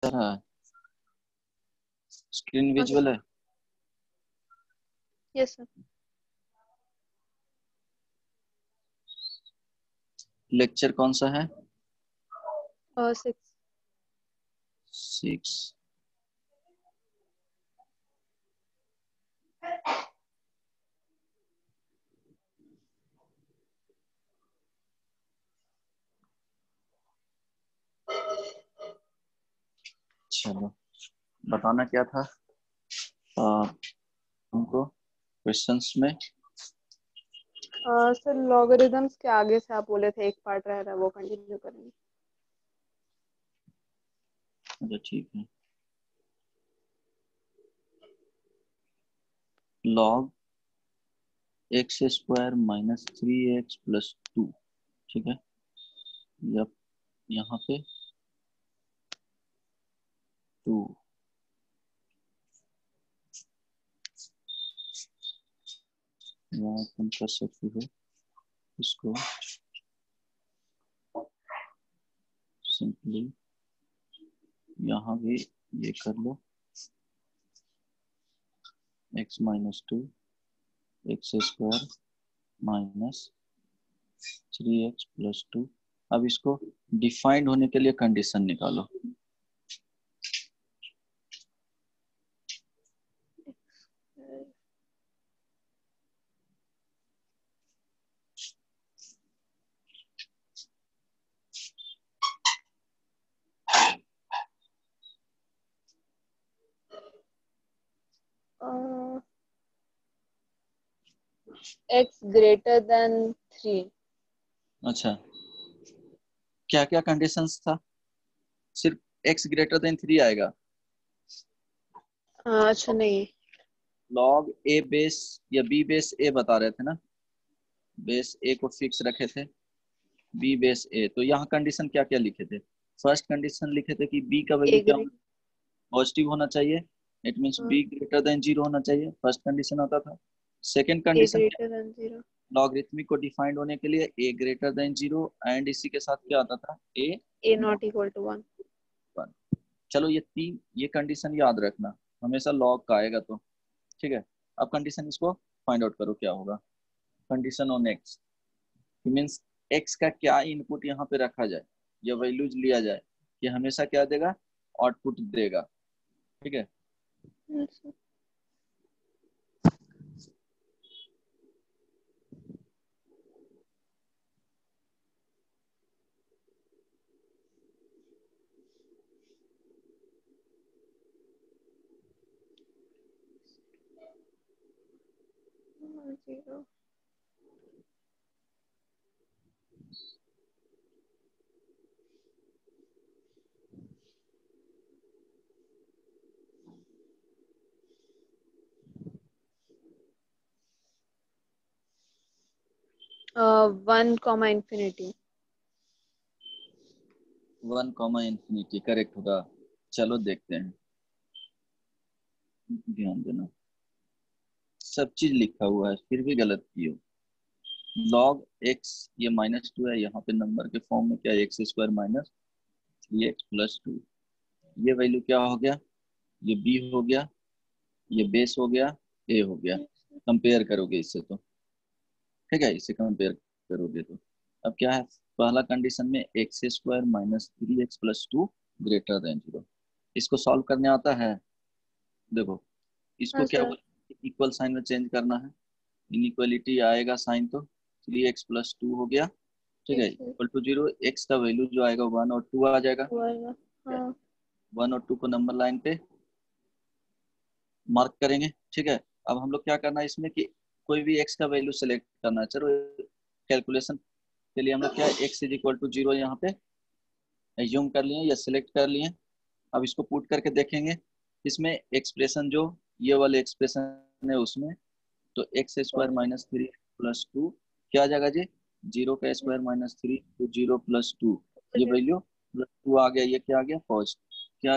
रहा है? स्क्रीन हाँ विजुअल है? Yes sir. लेक्चर कौन सा है? 6। 6। चलो, बताना क्या था तुमको क्वेश्चंस में? सर लॉगरिदम्स के आगे से आप बोले थे एक पार्ट रह रहा है, वो कंटिन्यू करेंगे। अच्छा ठीक है। Log x square minus 3x plus 2, ठीक है। जब यहाँ पे 2, यहाँ तुम कर सकते हो इसको सिंपली, यहाँ भी ये कर लो, x minus 2 x square minus 3x plus 2। अब इसको डिफाइंड होने के लिए कंडीशन निकालो। X greater then 3। अच्छा, क्या क्या कंडीशंस था? सिर्फ x ग्रेटर देन 3 आएगा? अच्छा नहीं। लॉग ए बेस या बी बेस ए बता रहे थे ना, बेस ए को फिक्स रखे थे, बी बेस ए। तो यहाँ कंडीशन क्या क्या लिखे थे? फर्स्ट कंडीशन लिखे थे कि बी का वैल्यू ए क्या ग्रेट। पॉजिटिव होना चाहिए, it means B greater then 0 होना चाहिए, फर्स्ट कंडीशन होता था। सेकंड ए कंडीशन क्या? Greater than 0। लॉगरिथमिक को डिफाइंड होने के लिए ए ग्रेटर देन 0 एंड इसी के साथ क्या आता था? ए ए नॉट इक्वल टू 1। 1। चलो ये कंडीशन याद रखना, हमेशा लॉग का आएगा तो, ठीक है। अब कंडीशन इसको फाइंड आउट करो क्या होगा। Condition on x means x का क्या इनपुट यहाँ पे रखा जाए या वैल्यूज लिया जाए, ये हमेशा क्या देगा? आउटपुट देगा, ठीक है। Zero. 1 comma infinity. 1 comma infinity correct होगा। चलो देखते हैं, ध्यान देना, सब चीज लिखा हुआ है फिर भी गलत की हो। लॉग एक्स ये -2 है, यहाँ पे नंबर के फॉर्म में क्या है? X square minus 3x plus 2। ये वैल्यू क्या हो गया? ये b हो गया, ये बेस हो गया, a हो गया। कंपेयर करोगे इससे तो, ठीक है, इससे कंपेयर करोगे तो अब क्या है? पहला कंडीशन में x square minus 3x plus 2 greater than 0, इसको सॉल्व करने आता है? देखो, इसको हाँ क्या सर। बोल, इक्वल साइन में चेंज करना है, इनइक्वालिटी आएगा साइन तो 3x प्लस 2 हो गया, ठीक है, इक्वल टू 0। एक्स का वैल्यू जो आएगा 1 और 2 आ जाएगा, हाँ 1 और 2 को नंबर लाइन पे मार्क करेंगे, ठीक है। अब हम लोग क्या करना है इसमें कि कोई भी एक्स का वैल्यू सेलेक्ट करना है। चलो कैलकुलेशन के लिए हम लोग क्या, एक्स इज इक्वल टू 0 यहाँ पे एज्यूम कर लिए या सिलेक्ट कर लिए। अब इसको पुट करके देखेंगे इसमें एक्सप्रेशन जो ये वाले एक्सप्रेशन है उसमें, तो एक्स स्क्वायर माइनस 3 प्लस 2 क्या आ जाएगा जी? 0 का स्क्वायर माइनस 3 तो 0 प्लस 2, ये वैल्यू प्लस 2 आ गया, ये क्या आ गया? पॉजिटिव। क्या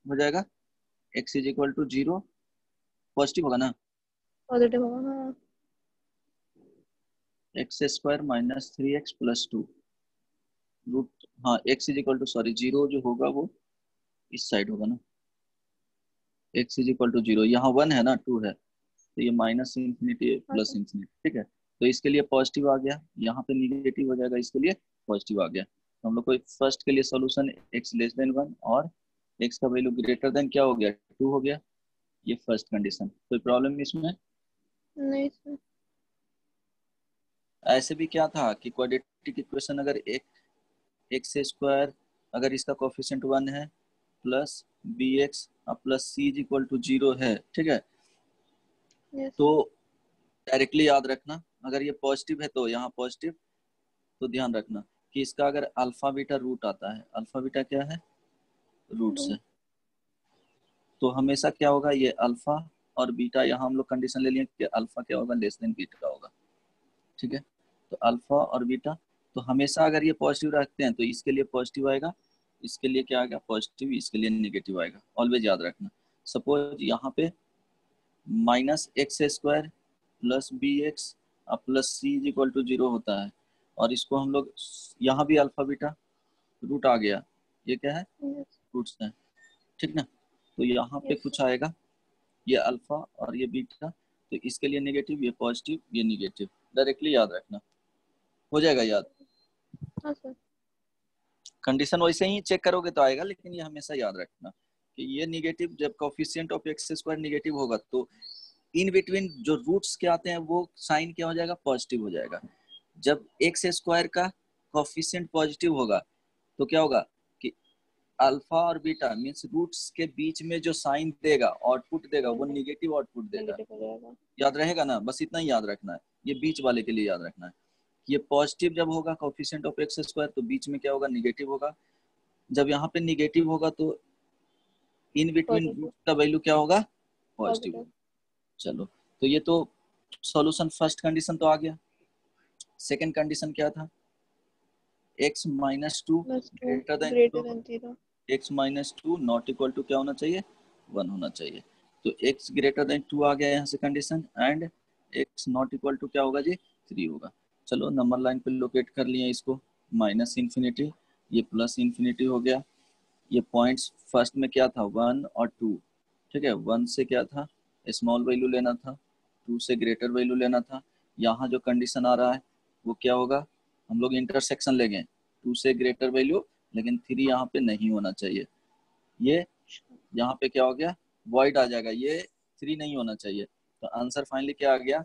हो जाएगा? X is equal to 0 positive होगा ना, पॉजिटिव होगा। हाँ x square minus 3x plus 2 root, हाँ x is equal to sorry 0 जो होगा वो इस साइड होगा ना, x इज इक्वल टू 0, यहाँ 1 है ना, 2 है, तो ये माइनस इंफिनिटी हाँ प्लस सर। इंफिनिटी, ठीक है। तो इसके लिए पॉजिटिव आ गया, यहाँ पे निगेटिव हो जाएगा, इसके लिए पॉजिटिव आ गया। तो हम लोग को फर्स्ट के लिए सोल्यूशन x लेस देन 1 और x का वैल्यू ग्रेटर देन क्या हो गया, 2 हो गया। ये फर्स्ट कंडीशन, कोई प्रॉब्लम इसमें? नहीं सर। ऐसे भी क्या था कि क्वाड्रेटिक इक्वेशन अगर एक एक्स स्क्वायर, अगर इसका कोफिशिएंट 1 है, plus b x plus c is equal to 0 है, ठीक है, यस तो सर। डायरेक्टली याद रखना, अगर ये पॉजिटिव है तो यहाँ पॉजिटिव, तो ध्यान रखना कि इसका अगर अल्फा बीटा रूट आता है, अल्फा बीटा क्या है, रूट्स है, तो हमेशा क्या होगा, ये अल्फा और बीटा, यहाँ हम लोग कंडीशन ले लिए कि अल्फा क्या होगा, लेस देन बीटा होगा, ठीक है। तो अल्फा और बीटा, तो हमेशा अगर ये पॉजिटिव रखते हैं तो इसके लिए पॉजिटिव आएगा, इसके लिए क्या आएगा, पॉजिटिव, इसके लिए नेगेटिव आएगा, ऑलवेज याद रखना। सपोज यहाँ पे minus x square plus b x plus c is equal to 0 होता है, और इसको हम लोग यहाँ भी अल्फा बीटा रूट आ गया, ये क्या है, यस। रूट्स है, ठीक ना। तो यहाँ पे यस सर। कुछ आएगा, ये अल्फा और ये बीटा, तो इसके लिए नेगेटिव, ये पॉजिटिव, ये नेगेटिव, डायरेक्टली याद रखना, हो जाएगा याद। हाँ सर। कंडीशन वैसे ही चेक करोगे तो आएगा, लेकिन ये हमेशा याद रखना कि ये निगेटिव, जब coefficient of x square negative होगा तो इन बिटवीन जो रूट्स के आते हैं वो साइन क्या हो जाएगा, पॉजिटिव हो जाएगा। जब एक्स स्क्वायर का कोफिशिएंट पॉजिटिव होगा तो क्या होगा कि अल्फा और बीटा मींस रूट्स के बीच में जो साइन देगा, आउटपुट देगा, वो निगेटिव आउटपुट देगा। नेगेटिव हो जाएगा। याद रहेगा ना, बस इतना ही याद रखना है, ये बीच वाले के लिए याद रखना है। ये पॉजिटिव जब होगा कोफिशिएंट ऑफ एक्स स्क्वायर, तो बीच में क्या होगा, निगेटिव होगा। जब यहाँ पे निगेटिव होगा तो इन बिटवीन रूट पॉजिटिव। का वैल्यू क्या होगा, पॉजिटिव पॉजिटिव। होगा। चलो, तो ये तो सॉल्यूशन फर्स्ट कंडीशन तो आ गया। सेकंड कंडीशन क्या था, x minus two plus two greater than greater 2, than 0। x minus two not equal to क्या होना चाहिए, 1 होना चाहिए। तो x ग्रेटर देन 2 आ गया यहाँ से condition, and x not equal to क्या होगा जी, 3 होगा। चलो नंबर लाइन पे लोकेट कर लिए इसको, माइनस इन्फिनिटी, ये प्लस इन्फिनिटी हो गया। ये पॉइंट्स फर्स्ट में क्या था, 1 और 2, ठीक है, 1 से क्या था, स्मॉल वैल्यू लेना था, 2 से ग्रेटर वैल्यू लेना था। यहाँ जो कंडीशन आ रहा है वो क्या होगा, हम लोग इंटरसेक्शन लेंगे, 2 से ग्रेटर वैल्यू, लेकिन 3 यहाँ पे नहीं होना चाहिए। ये यहाँ पे क्या हो गया, वॉइड आ जाएगा, ये 3 नहीं होना चाहिए। तो आंसर फाइनली क्या आ गया,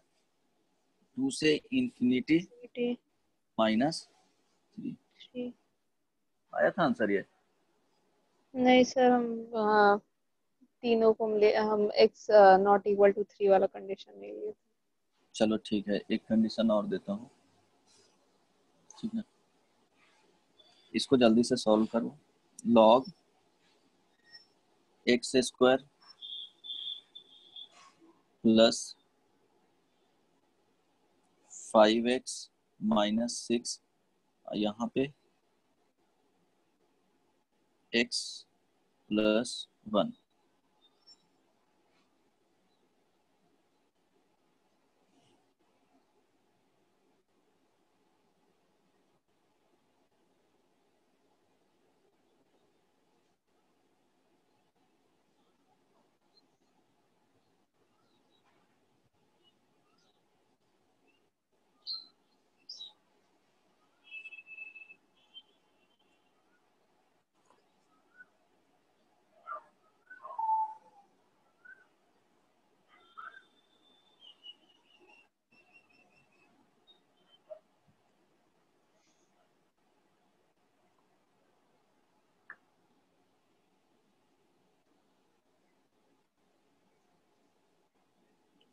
2 से इंफिनिटी थ्री। Minus 3, three. आया था आंसर ये। नहीं सर, हम तीनों को हम x नॉट इक्वल टू 3 वाला कंडीशन ले लिए। चलो ठीक है, एक कंडीशन और देता हूँ, ठीक है, इसको जल्दी से सॉल्व करो। Log x square plus 5x minus 6, यहाँ पे x plus 1।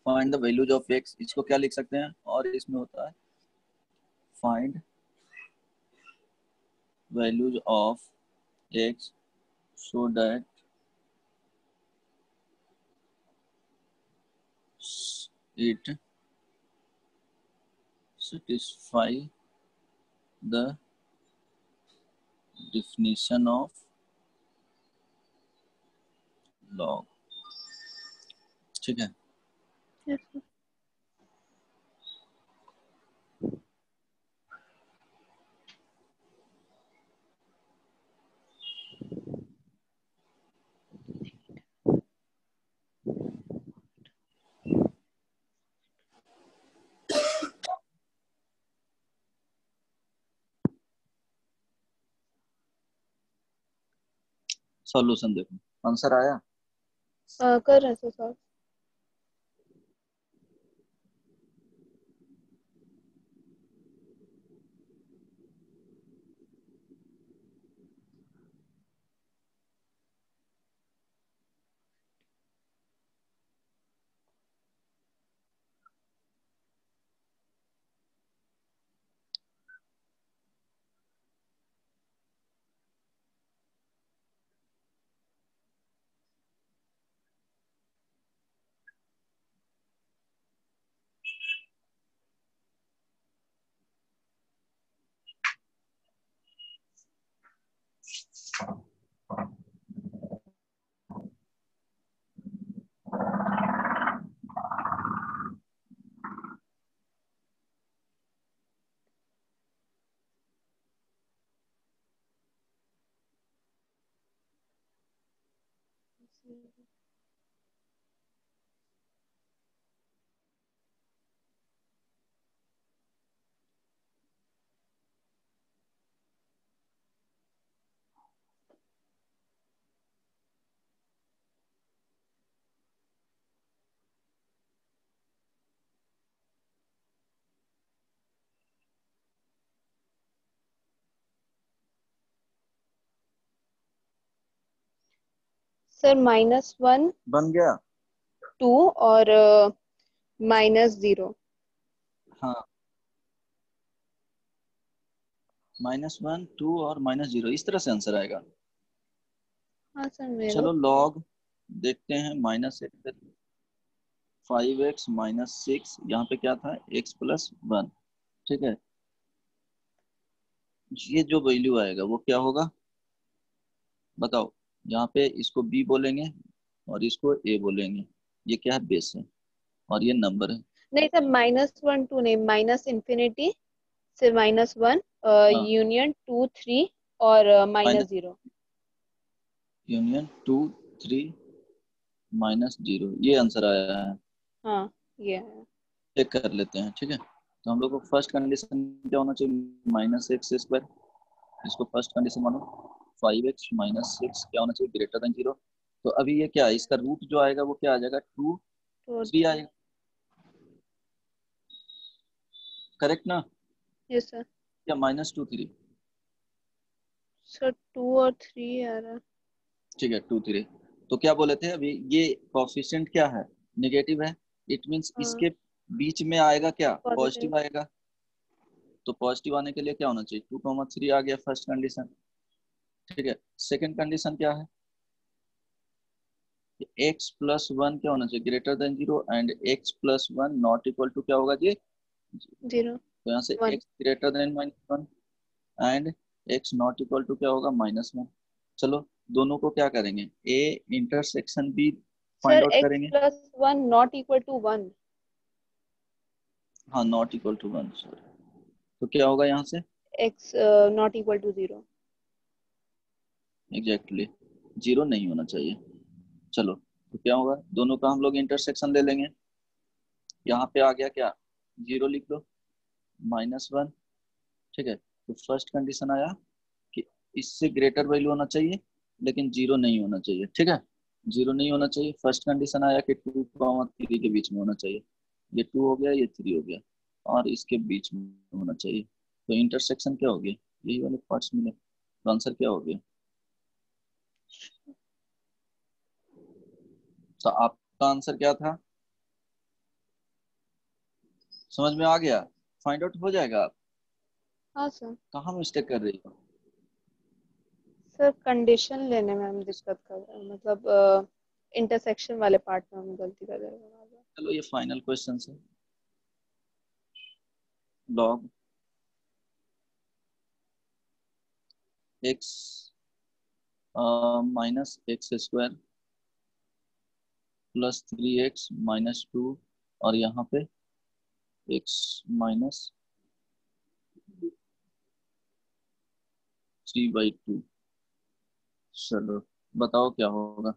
Find the values of x, इसको क्या लिख सकते हैं, और इसमें होता है find values of x so that it satisfy the definition of log, ठीक है। Yes, sir. सॉल्यूशन देखो, आंसर आया। कर रहे थे सर। सर -1, बन गया। 2 और -0। हाँ, -1, 2 और -0, इस तरह से आंसर आएगा। हाँ सर मेरा। चलो लॉग देखते हैं, -x 5x - 6, यहाँ पे क्या था, x+1। ठीक है, ये जो वैल्यू आएगा वो क्या होगा बताओ। यहाँ पे इसको b बोलेंगे और इसको a बोलेंगे। ये क्या है, बेस है, और ये नंबर है। नहीं सर, -1 2 नहीं, माइनस इंफिनिटी से -1, हाँ, यूनियन 2 3 और माइनस -0। यूनियन 2 3 -0, ये आंसर आया है। हाँ ये है। चेक कर लेते हैं, ठीक है। तो हम लोग को फर्स्ट कंडीशन क्या होना चाहिए, -x²। इसको फर्स्ट कंडीशन मानो। 5x - 6 क्या होना चाहिए, >0। तो अभी ये क्या है, इसका रूट जो आएगा वो क्या आ जाएगा, 2 2 और 3 3। आएगा। करेक्ट ना, यस सर। या -2 3। सर 2 और 3 आ रहा है। ठीक है, 2 3। तो क्या बोले थे अभी, ये कोफिशिएंट क्या है, नेगेटिव है। इट मींस हाँ इसके बीच में आएगा क्या, पॉजिटिव। पॉजिटिव आएगा। तो पॉजिटिव आने के लिए क्या होना चाहिए, 2, 3 आ गया फर्स्ट कंडीशन। ठीक है, सेकंड कंडीशन क्या है, x+1 क्या होना चाहिए, >0, and x+1 not equal to क्या होगा जी। 0 तो यहाँ से 1। x >−1 and x not equal to क्या होगा, -1। चलो दोनों को क्या करेंगे, a intersection b find sir out करेंगे। x+1 not equal to 1। हाँ, नॉट इक्वल टू 1, सॉरी। तो क्या होगा यहाँ से, x not equal to 0। Exactly exactly, 0 नहीं होना चाहिए। चलो, तो क्या होगा, दोनों का हम लोग इंटरसेक्शन ले लेंगे। यहाँ पे आ गया क्या, 0 लिख दो, -1। ठीक है, तो फर्स्ट कंडीशन आया कि इससे ग्रेटर वैल्यू होना चाहिए, लेकिन 0 नहीं होना चाहिए। ठीक है, 0 नहीं होना चाहिए। फर्स्ट कंडीशन आया कि 2, 3 के बीच में होना चाहिए। ये 2 हो गया, ये 3 हो गया, और इसके बीच में होना चाहिए। तो इंटरसेक्शन क्या हो गया, यही वाले पार्ट्स मिले। तो आंसर क्या हो गया, तो आपका आंसर क्या था, समझ में आ गया, फाइंड आउट हो जाएगा। आप हाँ सर। कहाँ मिस्टेक कर रही हो। सर कंडीशन लेने में हम दिक्कत कर रहे हैं, मतलब इंटरसेक्शन वाले पार्ट में हम गलती कर रहे हैं। चलो ये फाइनल क्वेश्चन है। लॉग x -x² +3x - 2, और यहाँ पे x -3/2। चलो बताओ क्या होगा।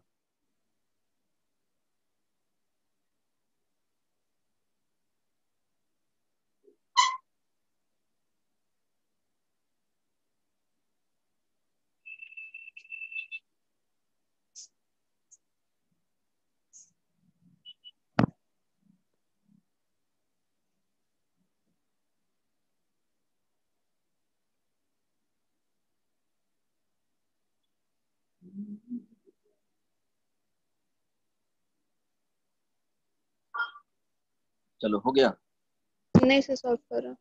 चलो हो गया। नहीं से सॉल्व कर रहा।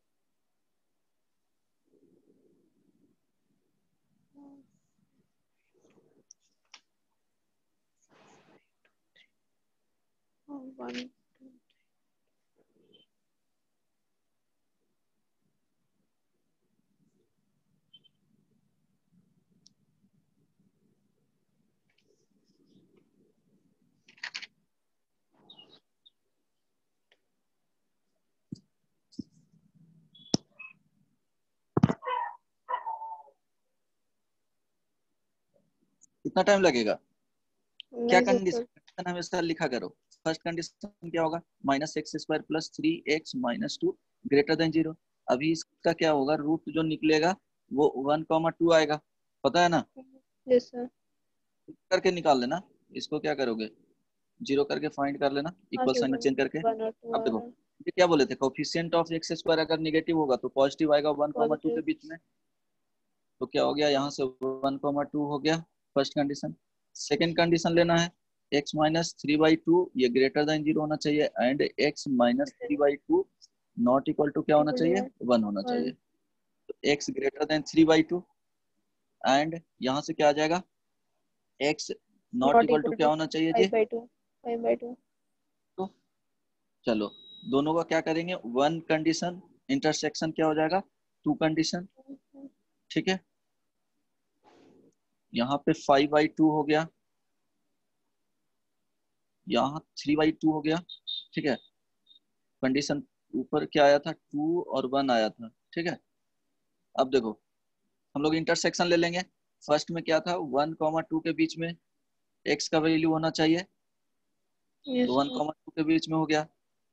वन कितना टाइम लगेगा? क्या नहीं से सर। कंडीशन हमेशा लिखा करो। फर्स्ट कंडीशन क्या होगा, -x² + 3x - 2 > 0। अभी इसका क्या होगा, रूट जो निकलेगा वो 1,2 आएगा, पता है ना? Yes sir. करके निकाल लेना। इसको क्या करोगे, 0 करके फाइंड कर लेना, हाँ इक्वल जी, साइन में चेंज करके। वन और टू अब आ देखो रहा है। ये क्या बोले थे, कोफिशिएंट ऑफ x² अगर निगेटिव होगा तो पॉजिटिव आएगा 1,2 पॉजिटिव। के बीच में। तो क्या हो गया, यहाँ से 1,2 हो गया फर्स्ट कंडीशन। सेकेंड कंडीशन लेना है, x - 3/2 ये > 0 होना चाहिए, and x - 3/2 not equal to क्या होना इक्वल टू चाहिए, 1 होना चाहिए। वन। तो x > 3/2 एंड यहाँ से क्या आ जाएगा, x not not equal to equal क्या टू होना चाहिए जी। 5/2। 5/2। तो चलो दोनों का क्या करेंगे, वन कंडीशन इंटरसेक्शन क्या हो जाएगा, टू कंडीशन। ठीक है, यहाँ पे 5/2 हो गया, यहाँ 3/2 हो गया। ठीक है, कंडीशन ऊपर क्या आया था, 2 और 1 आया था। ठीक है, अब देखो हम लोग इंटरसेक्शन ले लेंगे। फर्स्ट में क्या था, 1,2 के बीच में x का वैल्यू होना चाहिए, यस तो सर। 1,2 के बीच में हो गया।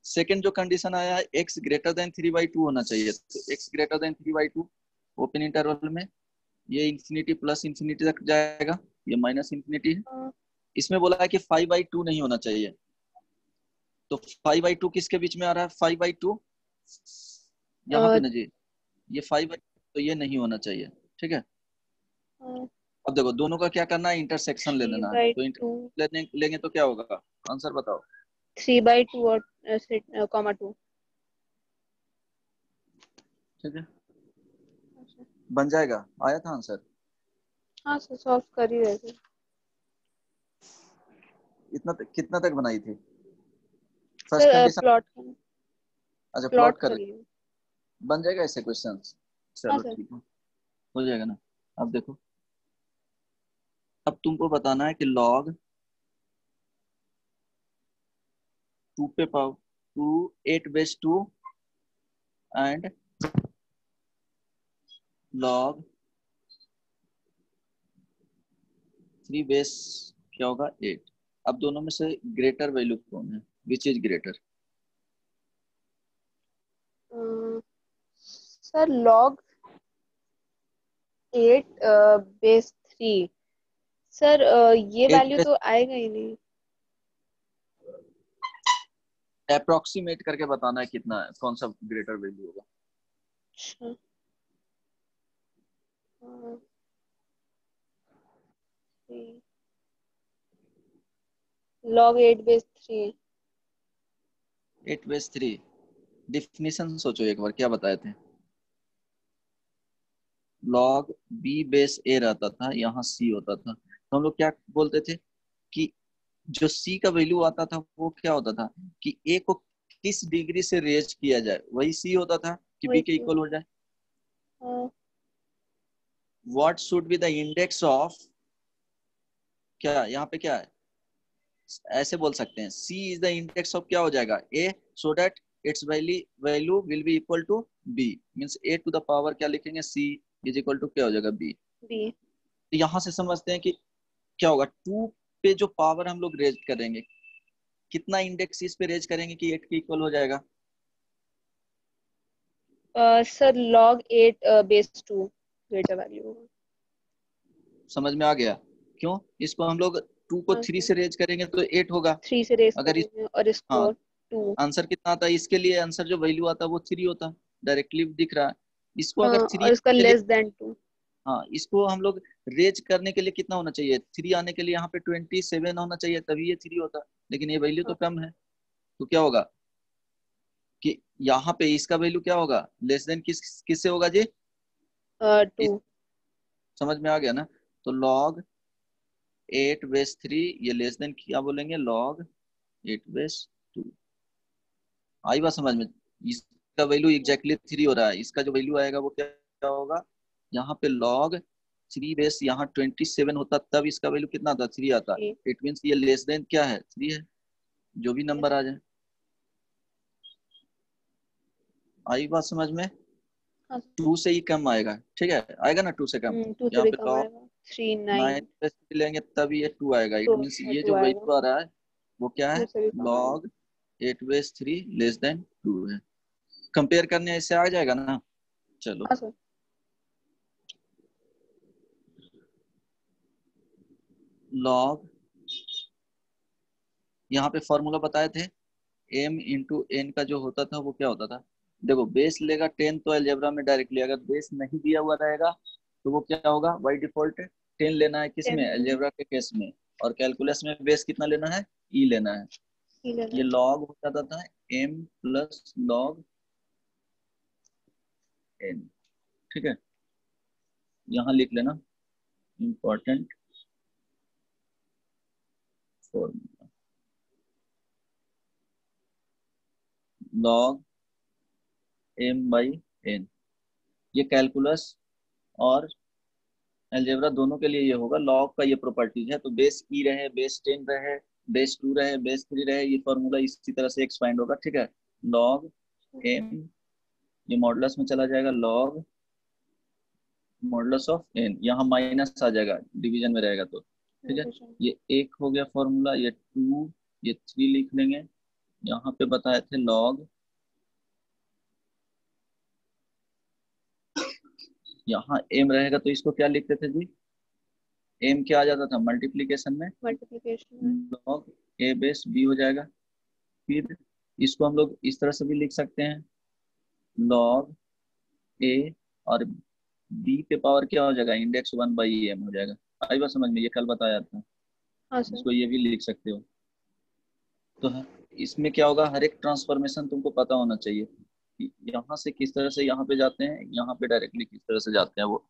सेकेंड जो कंडीशन आया है, x > 3/2 होना चाहिए, तो x > 3/2 ओपन इंटरवल में ये इंफिनिटी प्लस इंफिनिटी तक जाएगा, ये माइनस इंफिनिटी है। हाँ। इसमें बोला है कि 5/2 नहीं होना चाहिए, तो 5/2 किसके बीच में आ रहा है, 5/2 यहाँ पे अ, ना जी, ये 5/2 तो ये नहीं होना चाहिए। ठीक है, अब देखो दोनों का क्या करना है, इंटरसेक्शन ले थ्री लेना है, बाई तो टू लेंगे तो क्या होगा, आंसर बताओ। 3/2 और कॉमा 2। ठीक है, बन जाएगा, आया था आंसर। हाँ सर, सॉल्व कर ही रहे थे। इतना कितना तक बनाई थी, फर्स्ट सर कंडीशन। प्लॉट अच्छा प्लॉट प्लॉट कर रही, करिए। बन जाएगा ऐसे क्वेश्चन। हाँ चलो सर। ठीक है, हो जाएगा ना। अब देखो, अब तुमको बताना है कि लॉग 2 पे पावर 2 8/2 एंड लॉग 3 बेस क्या होगा 8। अब दोनों में से ग्रेटर वैल्यू कौन है, which is greater? Sir log 8/3। Sir ये 8 वैल्यू बेस तो आएगा ही नहीं। अप्रोक्सीमेट करके बताना है कितना है, कौन सा ग्रेटर वैल्यू होगा। अच्छा। लॉग 8/3। 8/3 डिफिनीशन सोचो एक बार, क्या बताए थे, लॉग b बेस a रहता था, यहाँ c होता था, तो हम लोग क्या बोलते थे कि जो c का वैल्यू आता था वो क्या होता था कि a को किस डिग्री से रेज किया जाए वही c होता था, कि वही b के सी इक्वल हो होता जाए। है। What should be the index of, क्या यहाँ पे क्या है, ऐसे बोल सकते हैं c is the index of क्या हो जाएगा a, so that its value will be equal to b, मींस a टू द पावर क्या लिखेंगे, c इज इक्वल टू क्या हो जाएगा b। बी। तो यहाँ से समझते हैं कि क्या होगा, 2 पे जो पावर हम लोग रेज करेंगे, कितना इंडेक्स इस पे रेज करेंगे कि 8 के इक्वल हो जाएगा। सर लॉग 8/2 ग्रेटर वैल्यू होगा। समझ में आ गया, क्यों, इसको हम लोग 2 को हाँ 3 सर। से रेज करेंगे तो 8 होगा। 3 से रेस अगर इस, करेंगे और हाँ, इसको 2। आंसर कितना आता है, इसके लिए आंसर जो वैल्यू आता है वो 3 होता, डायरेक्टली दिख रहा है। इसको अगर हाँ, 3 और इसका से ले, लेस देन 2। हाँ, इसको हम लोग रेज करने के लिए कितना होना चाहिए, 3 आने के लिए यहाँ पे 27 होना चाहिए, तभी ये 3 होता, लेकिन ये वैल्यू तो कम है। तो क्या होगा कि यहाँ पे इसका वैल्यू क्या होगा, लेस देन किससे होगा जी, 2। समझ में आ गया ना। तो log 8/3, ये लेस देन क्या बोलेंगे, log 8/2। आई बात समझ में। इसका वैल्यू एग्जैक्टली 3 हो रहा है, इसका जो वैल्यू आएगा वो क्या क्या होगा, यहाँ पे log 3 यहाँ 27 होता तब इसका वैल्यू कितना आता, 3 आता। 3। इट मीन्स ये लेस देन क्या है, 3 है, जो भी नंबर आ जाए। आई बात समझ में। हाँ 2 से ही कम आएगा, ठीक है, आएगा ना 2 से कम। 2 से यहाँ भी पे कम log आएगा, 3 9। 9 लेंगे तब ये 2 आएगा। इट 2 मीन्स ये 2 जो आएगा, वैल्यू आ रहा है वो क्या 2 है, से भी कम आएगा। log 8/3 लेस देन 2 है। कंपेयर करने इससे आ जाएगा ना। चलो हाँ सर। log, यहाँ पे फॉर्मूला बताए थे, m इंटू एन का जो होता था वो क्या होता था, देखो बेस लेगा 10 तो अलजेब्रा में डायरेक्टली, अगर बेस नहीं दिया हुआ रहेगा तो वो क्या होगा, बाई डिफॉल्ट 10 लेना है, किस 10 में, अलजेब्रा के केस में। और कैलकुलस में बेस कितना लेना है, ई लेना है। ही लेना ये है। log हो जाता था m प्लस log n, ठीक है। यहाँ लिख लेना इंपॉर्टेंट फॉर्मूला, log m/n। ये कैलकुलस और अलजेब्रा दोनों के लिए ये होगा, लॉग का ये प्रॉपर्टीज है। तो बेस ई रहे, बेस 10 रहे, बेस 2 रहे, बेस 3 रहे, ये फॉर्मूला इसी तरह से एक्सपांड होगा, ठीक है। लॉग एम, ये मॉडुलस में चला जाएगा, लॉग मॉडुलस ऑफ एन, यहाँ माइनस आ जाएगा, डिवीजन में रहेगा तो, ठीक है। ये एक हो गया फॉर्मूला, ये 2, ये 3 लिख लेंगे। यहाँ पे बताए थे लॉग, यहाँ एम रहेगा तो इसको क्या लिखते थे जी, एम क्या आ जाता था मल्टीप्लीकेशन में, मल्टीप्लिकेशन में। लॉग ए बेस बी हो जाएगा। फिर इसको हम लोग इस तरह से भी लिख सकते हैं, लॉग ए और बी पे पावर क्या हो जाएगा, इंडेक्स 1/m हो जाएगा। आई बात समझ में, ये कल बताया था। हाँ सर। इसको ये भी लिख सकते हो। तो इसमें क्या होगा, हर एक ट्रांसफॉर्मेशन तुमको पता होना चाहिए कि यहाँ से किस तरह से यहाँ पे जाते हैं, यहाँ पे डायरेक्टली किस तरह से जाते हैं, वो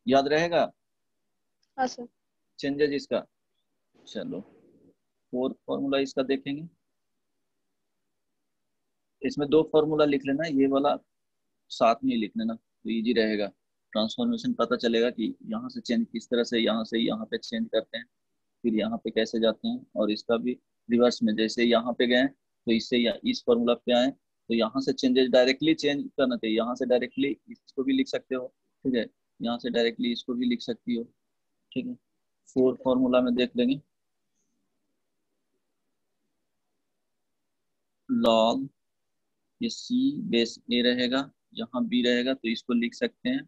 याद रहेगा हाँ सर। चेंजेस इसका। चलो फोर्थ फॉर्मूला इसका देखेंगे। इसमें 2 फॉर्मूला लिख लेना, ये वाला साथ में ही लिख लेना तो इजी रहेगा, ट्रांसफॉर्मेशन पता चलेगा कि यहाँ से चेंज किस तरह से, यहाँ से यहाँ पे चेंज करते हैं, फिर यहाँ पे कैसे जाते हैं। और इसका भी रिवर्स में, जैसे यहाँ पे गए तो इससे इस फॉर्मूला पे आए तो यहाँ से चेंजेस डायरेक्टली चेंज करना चाहिए, यहाँ से डायरेक्टली इसको भी लिख सकते हो, ठीक है, यहाँ से डायरेक्टली इसको भी लिख सकती हो, ठीक है। 4 फॉर्मूला में देख लेंगे, लॉग, ये सी बेस ए रहेगा, यहाँ बी रहेगा तो इसको लिख सकते हैं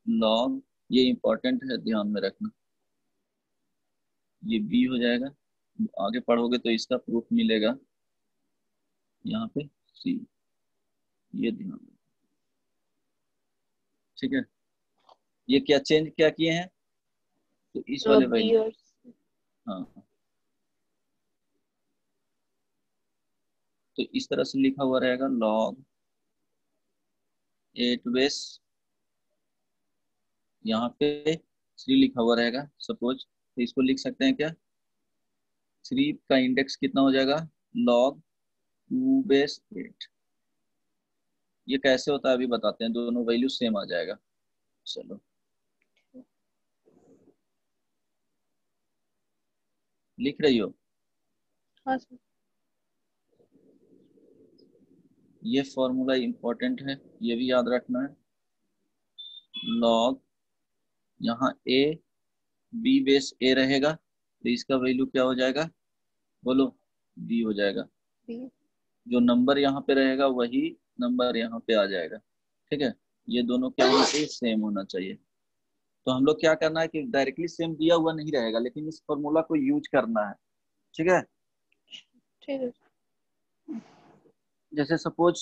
लॉग, ये इंपॉर्टेंट है ध्यान में रखना, ये बी हो जाएगा। आगे पढ़ोगे तो इसका प्रूफ मिलेगा, यहाँ पे सी, ये ध्यान रखना, ठीक है। ये क्या चेंज क्या किए हैं, तो इस वाले बी वैल्यू, और हाँ, तो इस तरह से लिखा हुआ रहेगा लॉग 8 बेस, यहाँ पे 3 लिखा हुआ रहेगा सपोज, तो इसको लिख सकते हैं क्या, 3 का इंडेक्स कितना हो जाएगा, लॉग 2/8। ये कैसे होता है अभी बताते हैं, दोनों वैल्यू सेम आ जाएगा। चलो लिख रही हो, हाँ सर। ये फॉर्मूला इंपॉर्टेंट है, ये भी याद रखना है। लॉग, यहाँ ए बी बेस ए रहेगा तो इसका वैल्यू क्या हो जाएगा, बोलो, बी हो जाएगा। बी। जो नंबर यहाँ पे रहेगा वही नंबर यहाँ पे आ जाएगा, ठीक है। ये दोनों क्या होना चाहिए, सेम होना चाहिए। तो हम लोग क्या करना है कि डायरेक्टली सेम दिया हुआ नहीं रहेगा, लेकिन इस फॉर्मूला को यूज करना है, ठीक है। ठीक है। जैसे सपोज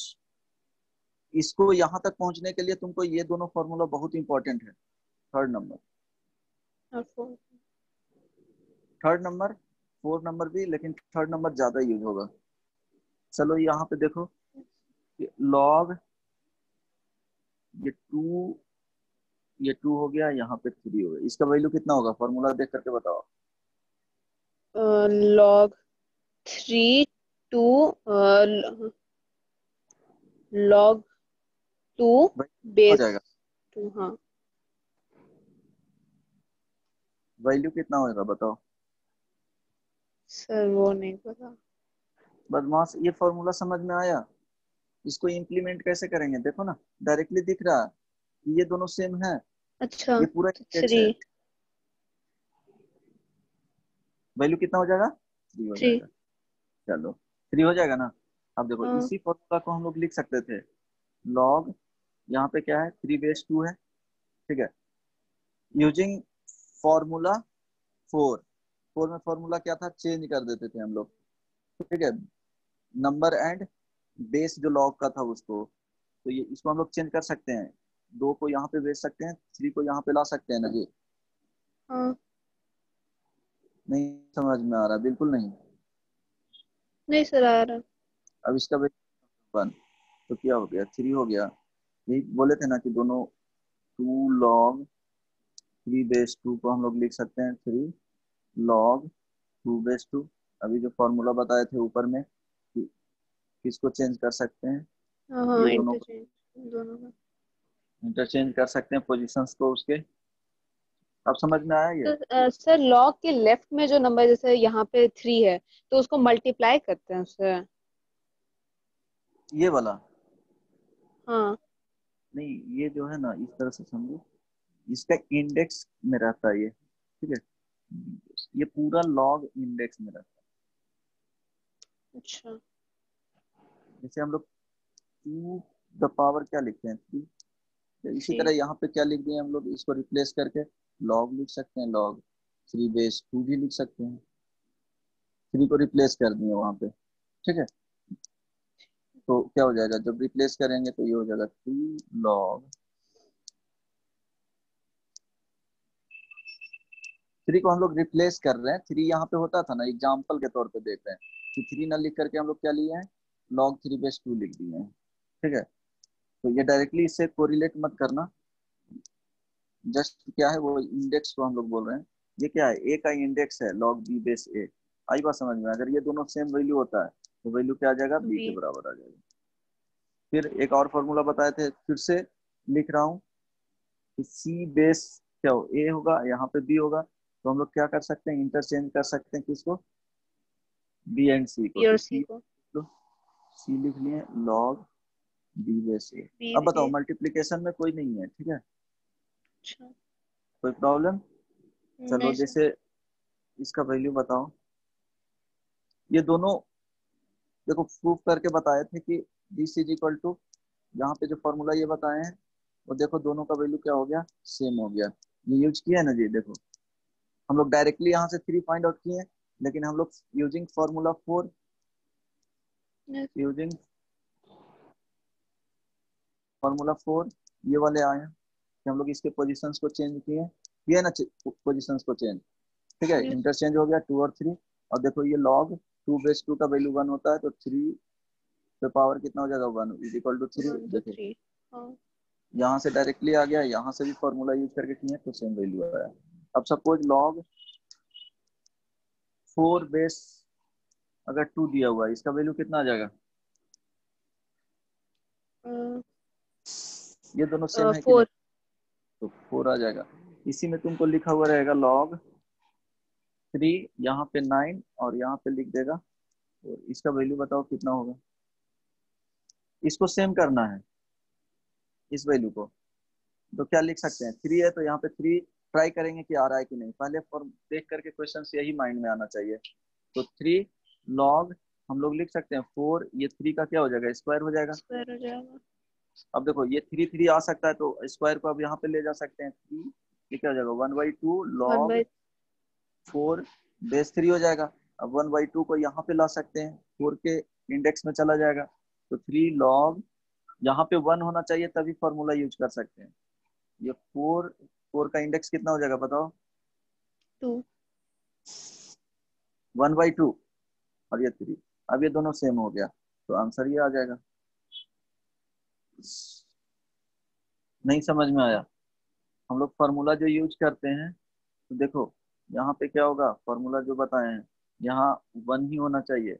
इसको यहाँ तक पहुंचने के लिए तुमको ये दोनों फॉर्मूला बहुत इंपॉर्टेंट है। थर्ड नंबर, और 4। थर्ड नंबर, फोर्थ नंबर भी, लेकिन थर्ड नंबर ज्यादा यूज होगा। चलो यहाँ पे देखो, लॉग ये 2, ये 2 हो गया, यहाँ पे 3 हो गया। इसका वैल्यू कितना होगा, फॉर्मूला देख करके बताओ। log 3 2 log 2 हो बेस जाएगा, 2। हाँ वैल्यू कितना होगा बताओ। सर वो नहीं पता। बदमाश, ये फॉर्मूला समझ में आया? इसको इम्प्लीमेंट कैसे करेंगे देखो ना, डायरेक्टली दिख रहा है कि ये दोनों सेम है। अच्छा ये पूरा तो इंडेक्स 3। है। वैल्यू कितना हो जाएगा, 3 हो 3। जाएगा। चलो 3 हो जाएगा ना। अब देखो हाँ इसी फॉर्मूला को हम लोग लिख सकते थे, लॉग यहाँ पे क्या है, 3/2 है, ठीक है, यूजिंग फॉर्मूला 4। 4 में फॉर्मूला क्या था, चेंज कर देते थे हम लोग, ठीक है, नंबर एंड बेस जो लॉग का था उसको। तो ये इसको हम लोग चेंज कर सकते हैं, 2 को यहाँ पे भेज सकते हैं, 3 को यहाँ पे ला सकते हैं ना जी। हाँ। नहीं समझ में आ रहा, बिल्कुल नहीं। नहीं सर आ रहा। अब इसका 1, तो क्या हो गया, 3 हो गया। यही बोले थे ना कि दोनों 2 log 3/2 को हम लोग लिख सकते हैं 3 log 2/2। अभी जो फॉर्मूला बताए थे ऊपर में कि किसको चेंज कर सकते हैं, हाँ हाँ ये दोनों को इंटरचेंज दोनों का। इंटरचेंज कर सकते हैं पोजीशंस को उसके। अब समझ में आया ये? तो सर लॉग के लेफ्ट में जो नंबर जैसे यहाँ पे 3 है तो उसको मल्टीप्लाई करते हैं उससे। ये वाला हाँ नहीं, ये जो है ना इस तरह से समझो, इसका इंडेक्स में रहता है ये, ठीक है, ये पूरा लॉग इंडेक्स में रहता अच्छा। है। जैसे हम लोग 2 द पावर क्या लिखते हैं, 3, इसी 3। तरह यहाँ पे क्या लिख दिए हम लोग, इसको रिप्लेस करके लॉग लिख सकते हैं, लॉग 3/2 भी लिख सकते हैं, 3 को रिप्लेस कर दिए वहां पे, ठीक है। तो क्या हो जाएगा, जब रिप्लेस करेंगे तो ये हो जाएगा 2 log 3 को हम लोग रिप्लेस कर रहे हैं, 3 यहाँ पे होता था ना, एग्जाम्पल के तौर पे देख रहे हैं कि 3 ना लिख करके हम लोग क्या लिए हैं, log 3/2 लिख दिए हैं, ठीक है। तो ये डायरेक्टली इससे कोरिलेट मत करना, जस्ट क्या है वो इंडेक्स को हम लोग बोल रहे हैं। ये क्या है, ए का इंडेक्स है log b/a। आई बात समझ में? अगर ये दोनों सेम वैल्यू होता है तो वैल्यू क्या आ जाएगा, बी के बी। बराबर आ जाएगा। फिर एक और फॉर्मूला बताए थे, फिर से लिख रहा हूँ कि सी बेस क्या हो, ए होगा, यहाँ पे बी होगा, तो हम लोग क्या कर सकते हैं, इंटरचेंज कर सकते हैं किसको, बी एंड सी को। बी तो और सी सी, को। तो सी लिख लिए log b/a। बी अब बताओ ए। मल्टीप्लीकेशन में कोई नहीं है, ठीक है, अच्छा। कोई प्रॉब्लम? चलो नहीं सर। जैसे इसका वैल्यू बताओ, ये दोनों देखो प्रूफ करके बताए थे कि दिस इज इक्वल टू, यहाँ पे जो फॉर्मूला ये बताए हैं वो देखो दोनों का वैल्यू क्या हो गया, सेम हो गया। ये यूज किया है ना जी, देखो हम लोग डायरेक्टली यहाँ से 3 फाइंड आउट किए हैं, लेकिन हम लोग यूजिंग फॉर्मूला 4, यूजिंग फॉर्मूला 4 ये वाले आए हैं कि हम लोग इसके पोजीशंस को चेंज किए, किए ना पोजीशंस को चेंज, ठीक है, यस। इंटरचेंज हो गया 2 और 3। और देखो ये log 2/2 का वैल्यू 1 होता है, तो 3 पे पावर कितना हो जाएगा, 1 इज इक्वल टू 3। 1 to देखो 3। हाँ। यहाँ से डायरेक्टली आ गया, यहाँ से भी फॉर्मूला यूज करके किए तो सेम वैल्यू आया। अब सपोज log 4 बेस अगर 2 दिया हुआ है, इसका वैल्यू कितना आ जाएगा, ये दोनों सेम है कि नहीं, 4। तो 4 आ जाएगा। इसी में तुमको लिखा हुआ रहेगा log 3, यहाँ पे 9 और यहाँ पे लिख देगा, और इसका वैल्यू बताओ कितना होगा। इसको सेम करना है इस वैल्यू को, तो क्या लिख सकते हैं, 3 है तो यहाँ पे 3 ट्राई करेंगे कि आ रहा है कि नहीं, पहले फॉर्म देख करके क्वेश्चन यही माइंड में आना चाहिए। तो 3 log हम लोग लिख सकते हैं 4, ये 3 का क्या हो जाएगा, स्क्वायर हो जाएगा। स्क्वायर हो जाएगा। अब देखो ये 3 आ सकता है तो स्क्वायर को अब यहाँ पे ले जा सकते हैं, 3 ये क्या हो जाएगा, 1/2 1 log बाई 4/3 हो जाएगा। अब 1/2 को यहाँ पे ला सकते हैं, 4 के इंडेक्स में चला जाएगा, तो 3 log यहाँ पे 1 होना चाहिए तभी फॉर्मूला यूज कर सकते हैं। ये 4, 4 का इंडेक्स कितना हो जाएगा बताओ? 2। 1/2 और ये 3। अब ये दोनों सेम हो गया तो आंसर ये आ जाएगा। नहीं समझ में आया? हम लोग फार्मूला जो यूज करते हैं तो देखो यहाँ पे क्या होगा, फार्मूला जो बताए हैं यहाँ 1 ही होना चाहिए।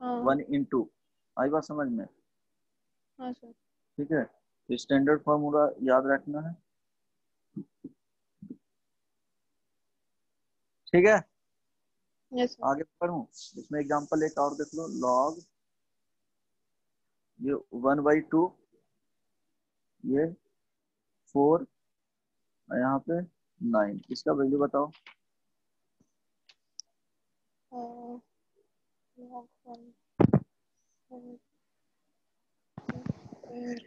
हाँ 1 इंटू, आई बात समझ में? हाँ सर। ठीक है, तो स्टैंडर्ड फार्मूला याद रखना है। ठीक है, यस सर। आगे पढ़ूं? इसमें एग्जांपल एक और देख लो। लॉग ये 1/2, ये 4, यहाँ पे 9, इसका वैल्यू बताओ। log 1 square 9।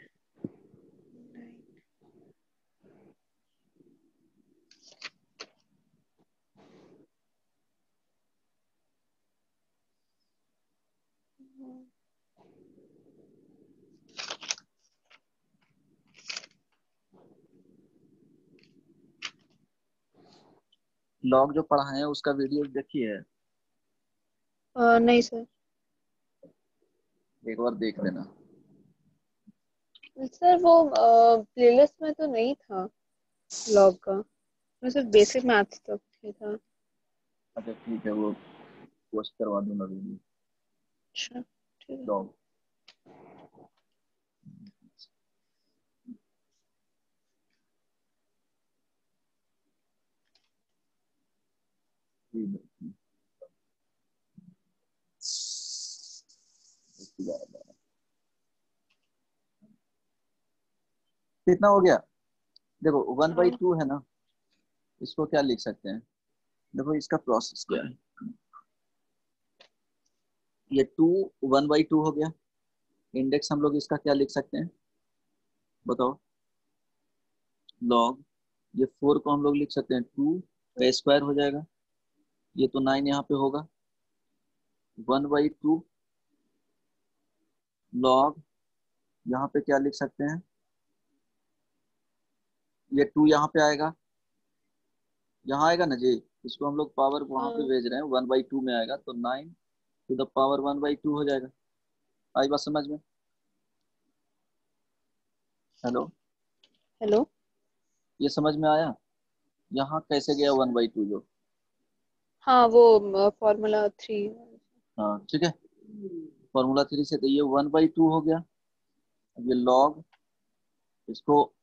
लॉग जो पढ़ाए हैं उसका वीडियो देखिए है, नहीं सर। एक बार देख लेना। सर वो प्लेलिस्ट में तो नहीं था लॉग का, मैं सिर्फ बेसिक मैथ्स तक ही था। अच्छा ठीक है, वो पोस्ट करवा दूंगा वीडियो। अच्छा ठीक है। लॉग कितना हो गया? देखो 1/2 है ना, इसको क्या लिख सकते हैं? देखो इसका प्रोसेस क्या है। ये 2 1/2 हो गया। इंडेक्स हम लोग इसका क्या लिख सकते हैं बताओ? लॉग ये 4 को हम लोग लिख सकते हैं 2 का स्क्वायर हो जाएगा। ये तो 9 यहाँ पे होगा। 1/2 लॉग यहाँ पे क्या लिख सकते हैं? ये 2 यहाँ पे आएगा, यहाँ आएगा ना जी। इसको हम लोग पावर वहां पे हाँ भेज रहे हैं, 1/2 में आएगा तो 9 to the power 1/2 हो जाएगा। आई बात समझ में? Hello, hello. ये समझ में आया? यहाँ कैसे गया 1/2 जो? हाँ वो फॉर्मूला 3। हाँ ठीक है, फॉर्मूला 3 से तो ये 1/2 हो गया। अब ये लॉग, इसको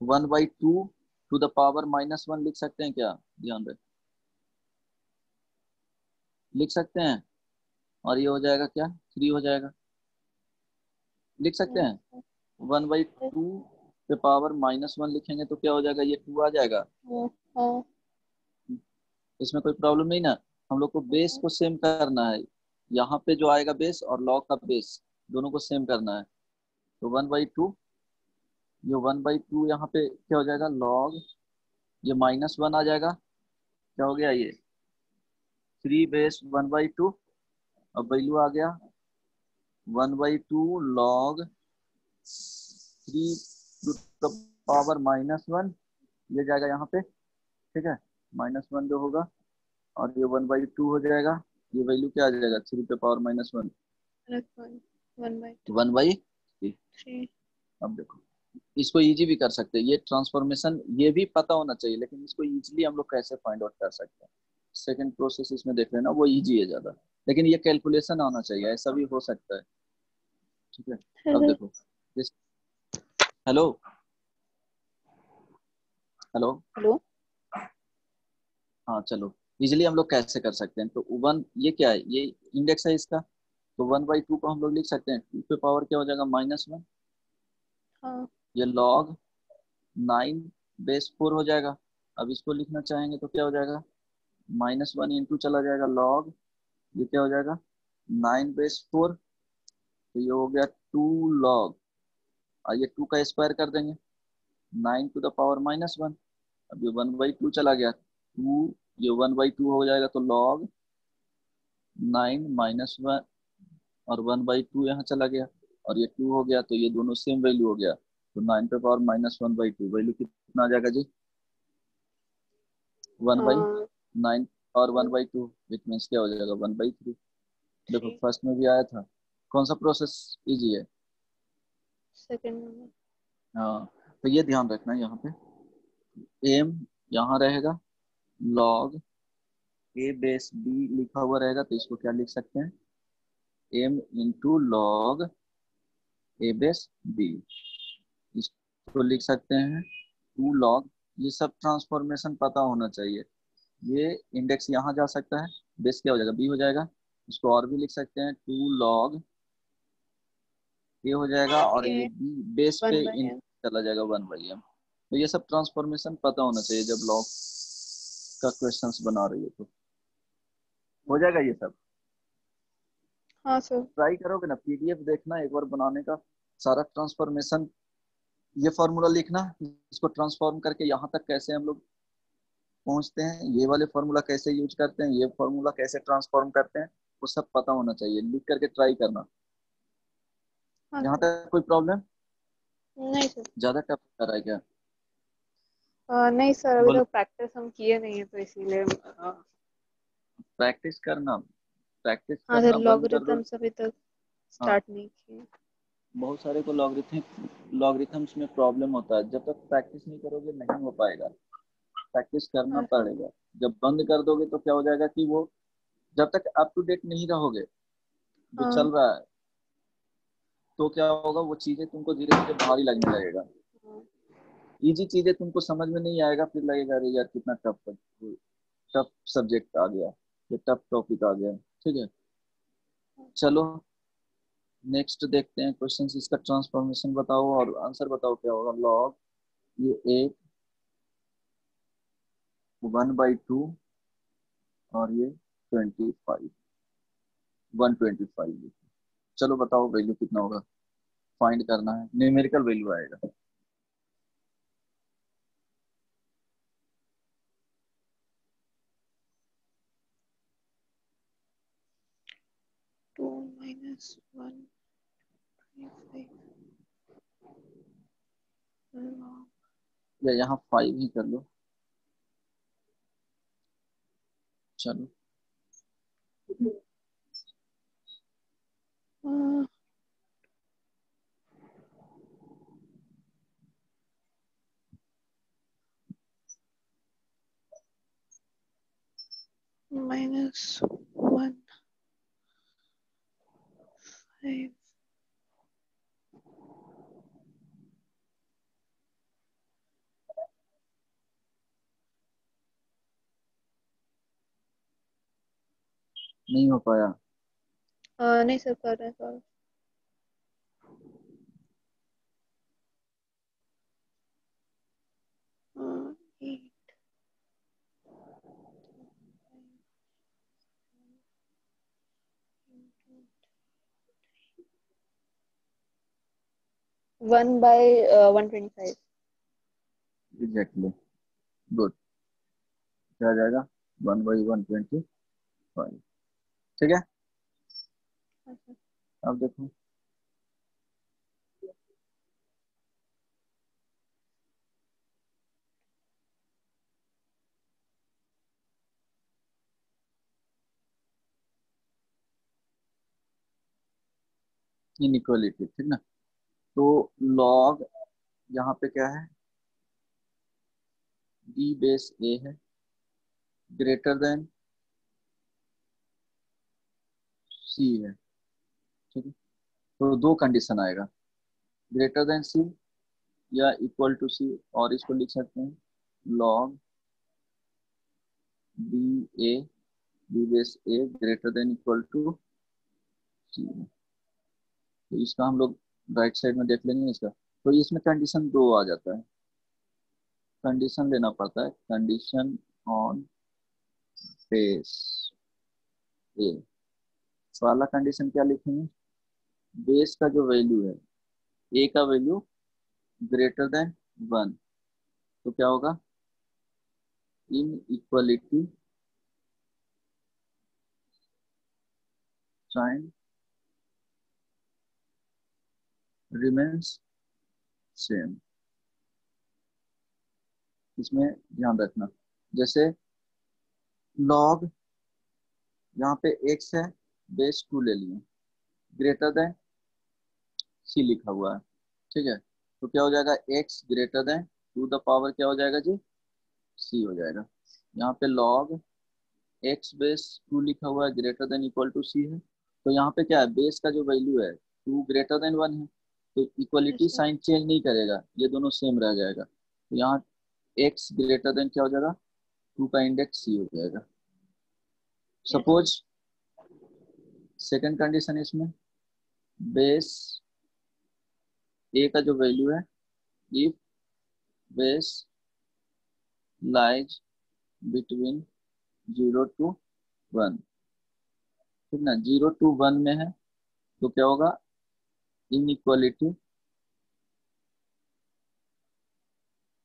1/2 to the power -1 लिख सकते हैं क्या? ध्यान रहे, लिख सकते हैं। और ये हो जाएगा क्या, 3 हो जाएगा। लिख सकते हैं। 1/2 पे पावर -1 लिखेंगे तो क्या हो जाएगा, ये 2 आ जाएगा। हाँ इसमें कोई प्रॉब्लम नहीं ना? हम लोग को बेस को सेम करना है। यहाँ पे जो आएगा बेस और लॉग का बेस दोनों को सेम करना है। तो 1/2, ये 1/2 यहाँ पे क्या हो जाएगा, लॉग ये -1 आ जाएगा। क्या हो गया ये 3 बेस 1/2। अब वैल्यू आ गया 1/2 लॉग 3 to the power -1, ये जाएगा यहाँ पे। ठीक है, -1 जो होगा और ये 1/2 हो जाएगा। ये वैल्यू क्या आ जाएगा, 3 पे पावर -1, 1/3। अब देखो इसको इजी भी कर सकते हैं। ये ट्रांसफॉर्मेशन ये भी पता होना चाहिए, लेकिन इसको इजीली हम लोग कैसे फाइंड आउट कर सकते हैं। सेकंड प्रोसेस इसमें देख लेना, वो इजी है ज्यादा, लेकिन ये कैलकुलेशन आना चाहिए, ऐसा भी हो सकता है। ठीक है, अब देखो जिस, हेलो, हेलो, हेलो। हाँ चलो, इजिली हम लोग कैसे कर सकते हैं। तो 1 ये क्या है, ये इंडेक्स है इसका। तो 1/2 को हम लोग लिख सकते हैं 2 पे पावर क्या हो जाएगा, -1। हाँ ये लॉग 9 बेस 4 हो जाएगा। अब इसको लिखना चाहेंगे तो क्या हो जाएगा, -1 इंटू चला जाएगा लॉग, ये क्या हो जाएगा 9 बेस 4। तो ये हो गया 2 लॉग, और ये 2 का स्क्वायर कर देंगे 9 to the power -1। अब ये 1/2 चला गया 2, ये 1/2 हो जाएगा तो लॉग 9 -1 और 1/2 यहाँ चला गया। और ये 2 हो गया, तो ये दोनों सेम वैल्यू हो गया, तो 9 पे पावर -1/2 वैल्यू कितना आ जाएगा जी? 1/9 और 1/2 इट मीन्स क्या हो जाएगा? 1/3। देखो 3। फर्स्ट में भी आया था। कौन सा प्रोसेस इजी है? सेकंड में। हाँ, तो ये ध्यान रखना है यहाँ पे, एम यहाँ रहेगा, लॉग ए बेस बी लिखा हुआ रहेगा, तो इसको क्या लिख सकते हैं? एम इंटू लॉग ए बेस बी, इसको लिख सकते हैं 2 log। ये सब ट्रांसफॉर्मेशन पता होना चाहिए। ये इंडेक्स यहाँ जा सकता है, बेस क्या हो जाएगा? बी हो जाएगा। इसको और भी लिख सकते हैं 2 log ए हो जाएगा, और ये ए बी बेस पे 1/m। इन चला जाएगा 1/m। तो ये सब ट्रांसफॉर्मेशन पता होना चाहिए जब लॉग का क्वेश्चंस बना रही है, तो हो जाएगा ये सब। हाँ सर। ट्राई करोगे ना, पीडीएफ देखना एक बार बनाने का, सारा ट्रांसफॉर्मेशन, ये फॉर्मूला लिखना, इसको ट्रांसफॉर्म करके यहाँ तक कैसे हम लोग पहुंचते हैं, ये वाले फॉर्मूला कैसे यूज करते हैं, ये फॉर्मूला कैसे ट्रांसफॉर्म करते हैं, वो सब पता होना चाहिए। लिख करके ट्राई करना। हाँ यहाँ सर। तक कोई प्रॉब्लम? नहीं सर। ज्यादा टफ कर रहा है क्या? नहीं सर, अभी बोलो। तक प्रैक्टिस हम किए नहीं है तो इसीलिए प्रैक्टिस करना, प्रैक्टिस हाँ सर, करना बंद कर दो। लॉगरिथम्स अभी तक हाँ, स्टार्ट नहीं किए। बहुत सारे को लॉगरिथम्स में प्रॉब्लम होता है, जब तक प्रैक्टिस नहीं करोगे नहीं हो पाएगा। प्रैक्टिस करना हाँ सर। पड़ेगा। जब बंद कर दोगे तो क्या हो जाएगा कि वो, जब तक अप टू डेट नहीं रहोगे जो हाँ। चल रहा है, तो क्या होगा, वो चीजें तुमको धीरे धीरे भारी लगने लगेगा। हाँ। इजी चीजें तुमको समझ में नहीं आएगा, फिर लगेगा अरे यार कितना टफ टफ सब्जेक्ट आ गया, ये टफ टॉपिक आ गया। ठीक है, चलो नेक्स्ट देखते हैं क्वेश्चन। इसका ट्रांसफॉर्मेशन बताओ और आंसर बताओ क्या होगा। लॉग ये 1/2 और ये 25, 125। चलो बताओ वैल्यू कितना होगा, फाइंड करना है, न्यूमेरिकल वैल्यू आएगा। 2 - 1/5 log। या यहाँ 5 ही कर लो। चलो -1/5। नहीं हो पाया। नहीं सर, कर रहे हैं सर। 8 1/125। Exactly, good. क्या आ जाएगा? 1/125। ठीक है, अब देखो इनइक्वालिटी, ठीक ना। तो लॉग यहाँ पे क्या है? बी बेस ए है, ग्रेटर देन सी है। ठीक है, तो दो कंडीशन आएगा, ग्रेटर देन सी या इक्वल टू सी, और इसको लिख सकते हैं log b a, b base a greater than equal to C. तो इसका हम लोग राइट साइड में देख लेंगे इसका। तो इसमें कंडीशन दो आ जाता है, कंडीशन लेना पड़ता है, कंडीशन ऑन बेस ए। पहला कंडीशन क्या लिखेंगे? बेस का जो वैल्यू है, ए का वैल्यू ग्रेटर देन 1, तो क्या होगा? इन इक्वलिटी साइन रिमेन्स सेम। इसमें ध्यान रखना, जैसे लॉग यहाँ पे x है, बेस 2 ले लिए, ग्रेटर देन c लिखा हुआ है, ठीक है, तो क्या हो जाएगा, x greater than to the power क्या हो जाएगा जी, c हो जाएगा। यहाँ पे लॉग x बेस 2 लिखा हुआ है, greater than equal to c है, तो यहाँ पे क्या है, बेस का जो वैल्यू है 2 ग्रेटर देन 1 है, तो इक्वलिटी अच्छा साइन चेंज नहीं करेगा, ये दोनों सेम रह जाएगा, तो यहाँ x ग्रेटर देन क्या हो जाएगा, 2 का इंडेक्स c हो जाएगा। अच्छा सपोज सेकंड कंडीशन इसमें, बेस a का जो वैल्यू है, if base lies between 0 to 1, ठीक ना, 0 to 1 में है तो क्या होगा, inequality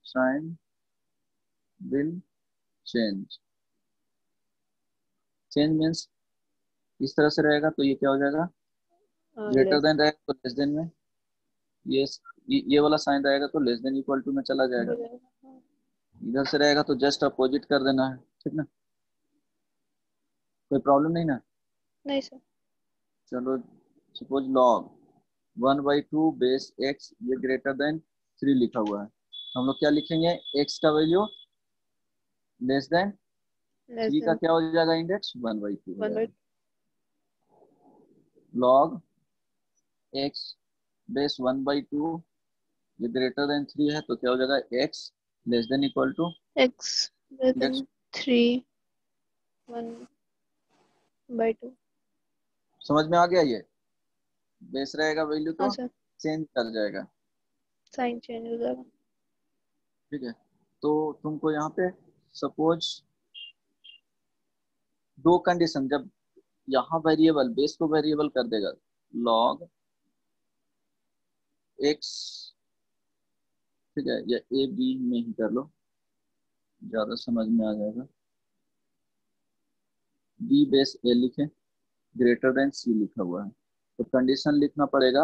sign will change. Change means इस तरह से रहेगा, तो ये क्या हो जाएगा, ग्रेटर लेस देन रहेगा तो लेस देन में, ये ये वाला साइन रहेगा तो लेस देन इक्वल टू में चला हो जाएगा, जाएगा। हाँ। इधर से रहेगा तो जस्ट अपोजिट कर देना है, ठीक ना, कोई प्रॉब्लम नहीं ना। नहीं सर। चलो सपोज लॉग 1/2 बेस x, ये ग्रेटर देन 3 लिखा हुआ है, हम लोग क्या लिखेंगे, x का वैल्यू लेस देन लेस 3 का देन क्या हो जाएगा, इंडेक्स 1/2 हो 1/2। जाएगा। लॉग x बेस 1/2, ये ग्रेटर देन 3 है तो क्या हो जाएगा, x less than equal to x less index. Than 3 1/2। समझ में आ गया, ये बेस रहेगा वैल्यू हाँ तो सर, चेंज कर जाएगा, साइन चेंज हो जाएगा। ठीक है। तो तुमको यहाँ पे सपोज दो कंडीशन, जब यहाँ वेरिएबल बेस को वेरिएबल कर देगा, लॉग एक्स, ठीक है, या ए बी में ही कर लो, ज्यादा समझ में आ जाएगा, बी बेस ए लिखे, ग्रेटर देन सी लिखा हुआ है, तो कंडीशन लिखना पड़ेगा,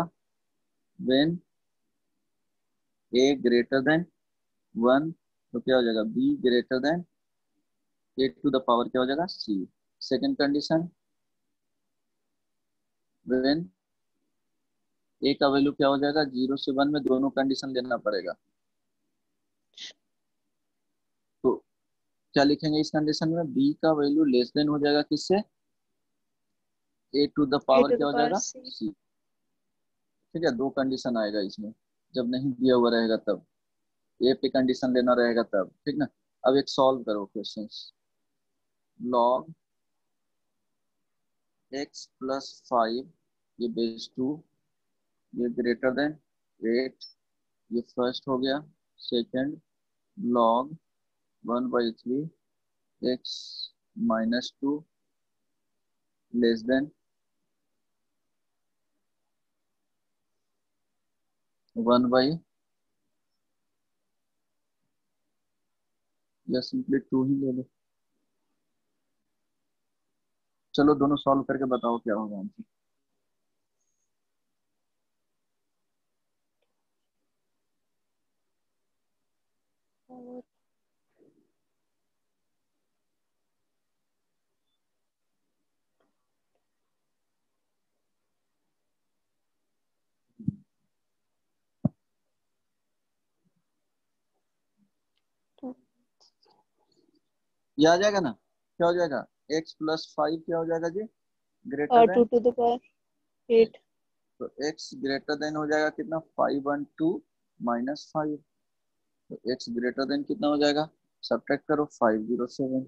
व्हेन ए ग्रेटर देन 1, तो क्या हो जाएगा, b greater than a to the power क्या हो जाएगा, c. Second condition, when a का वैल्यू क्या हो जाएगा, 0 से 1 में दोनों कंडीशन लेना पड़ेगा, तो क्या लिखेंगे इस कंडीशन में, बी का वैल्यू लेस देन हो जाएगा किससे, A to the A power two क्या द हो पावर जाएगा, c। सी, ठीक है, दो कंडीशन आएगा इसमें, जब नहीं दिया हुआ रहेगा तब, ए पे कंडीशन लेना रहेगा तब, ठीक ना। अब एक सॉल्व करो क्वेश्चन, लॉग x प्लस 5, ये बेस 2, ये ग्रेटर देन 8, ये फर्स्ट हो गया। Second, log 1/3 x minus 2 less than 1/, या सिंपली 2 ही ले लो। चलो दोनों सॉल्व करके बताओ क्या होगा आंसर। और तो ये आ जाएगा ना, क्या हो जाएगा, x प्लस 5 क्या हो जाएगा जी, greater 2 then, to the power 8। तो x ग्रेटर देन हो जाएगा कितना, 5/2 -5, तो x ग्रेटर देन कितना हो जाएगा, सब्ट्रैक्ट करो, 507।